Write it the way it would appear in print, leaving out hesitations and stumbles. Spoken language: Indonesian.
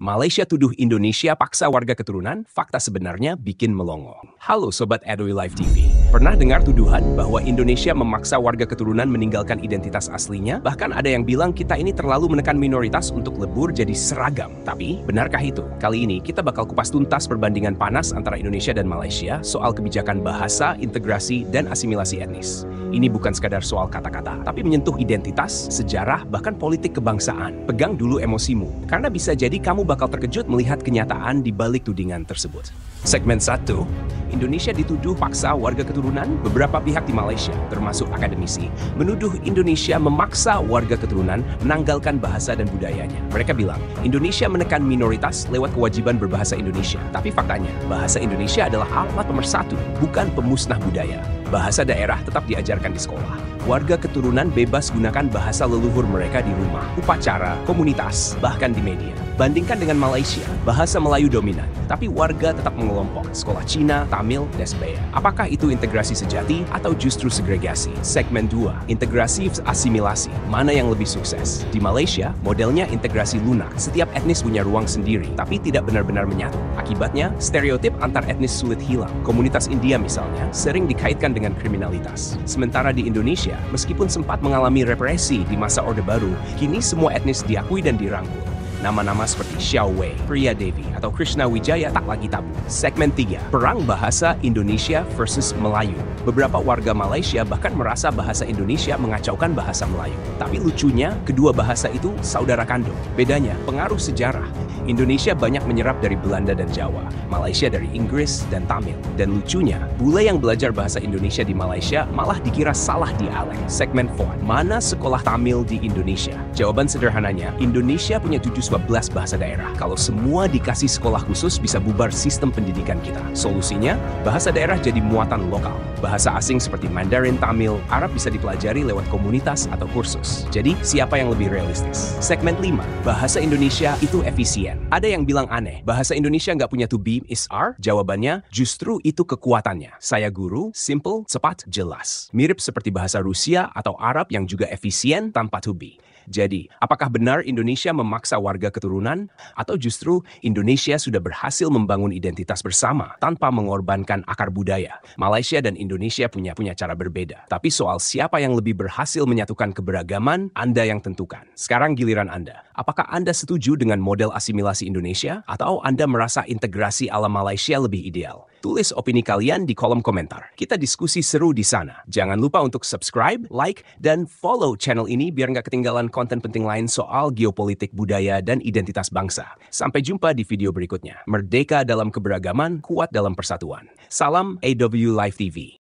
Malaysia tuduh Indonesia paksa warga keturunan, fakta sebenarnya bikin melongo. Halo Sobat Adoy Live TV. Pernah dengar tuduhan bahwa Indonesia memaksa warga keturunan meninggalkan identitas aslinya? Bahkan ada yang bilang kita ini terlalu menekan minoritas untuk lebur jadi seragam. Tapi, benarkah itu? Kali ini kita bakal kupas tuntas perbandingan panas antara Indonesia dan Malaysia soal kebijakan bahasa, integrasi, dan asimilasi etnis. Ini bukan sekadar soal kata-kata, tapi menyentuh identitas, sejarah, bahkan politik kebangsaan. Pegang dulu emosimu, karena bisa jadi kamu bakal terkejut melihat kenyataan di balik tudingan tersebut. Segmen 1, Indonesia dituduh paksa warga keturunan. Beberapa pihak di Malaysia, termasuk akademisi, menuduh Indonesia memaksa warga keturunan menanggalkan bahasa dan budayanya. Mereka bilang, Indonesia menekan minoritas lewat kewajiban berbahasa Indonesia. Tapi faktanya, bahasa Indonesia adalah alat pemersatu, bukan pemusnah budaya. Bahasa daerah tetap diajarkan di sekolah. Warga keturunan bebas gunakan bahasa leluhur mereka di rumah, upacara, komunitas, bahkan di media. Bandingkan dengan Malaysia, bahasa Melayu dominan, tapi warga tetap mengelompok. Sekolah Cina, Tamil, dan sebagainya. Apakah itu integrasi sejati atau justru segregasi? Segmen 2, integrasi asimilasi. Mana yang lebih sukses? Di Malaysia, modelnya integrasi lunak. Setiap etnis punya ruang sendiri, tapi tidak benar-benar menyatu. Akibatnya, stereotip antar etnis sulit hilang. Komunitas India misalnya, sering dikaitkan dengan kriminalitas. Sementara di Indonesia, meskipun sempat mengalami represi di masa Orde Baru, kini semua etnis diakui dan dirangkul. Nama-nama seperti Xiao Wei, Priya Devi, atau Krishna Wijaya tak lagi tabu. Segmen 3, perang bahasa Indonesia versus Melayu. Beberapa warga Malaysia bahkan merasa bahasa Indonesia mengacaukan bahasa Melayu. Tapi lucunya, kedua bahasa itu saudara kandung. Bedanya, pengaruh sejarah. Indonesia banyak menyerap dari Belanda dan Jawa, Malaysia dari Inggris dan Tamil. Dan lucunya, bule yang belajar bahasa Indonesia di Malaysia malah dikira salah dialek. Segmen 4, mana sekolah Tamil di Indonesia? Jawaban sederhananya, Indonesia punya 12 bahasa daerah. Kalau semua dikasih sekolah khusus, bisa bubar sistem pendidikan kita. Solusinya, bahasa daerah jadi muatan lokal. Bahasa asing seperti Mandarin, Tamil, Arab bisa dipelajari lewat komunitas atau kursus. Jadi, siapa yang lebih realistis? Segmen 5, bahasa Indonesia itu efisien. Ada yang bilang aneh, bahasa Indonesia nggak punya to be, is are? Jawabannya, justru itu kekuatannya. Saya guru, simple, cepat, jelas. Mirip seperti bahasa Rusia atau Arab yang juga efisien tanpa to be. Jadi, apakah benar Indonesia memaksa warga keturunan? Atau justru Indonesia sudah berhasil membangun identitas bersama tanpa mengorbankan akar budaya? Malaysia dan Indonesia punya cara berbeda. Tapi soal siapa yang lebih berhasil menyatukan keberagaman, Anda yang tentukan. Sekarang giliran Anda. Apakah Anda setuju dengan model asimilasi Indonesia? Atau Anda merasa integrasi ala Malaysia lebih ideal? Tulis opini kalian di kolom komentar. Kita diskusi seru di sana. Jangan lupa untuk subscribe, like, dan follow channel ini biar nggak ketinggalan konten penting lain soal geopolitik, budaya, dan identitas bangsa. Sampai jumpa di video berikutnya. Merdeka dalam keberagaman, kuat dalam persatuan. Salam AW Live TV.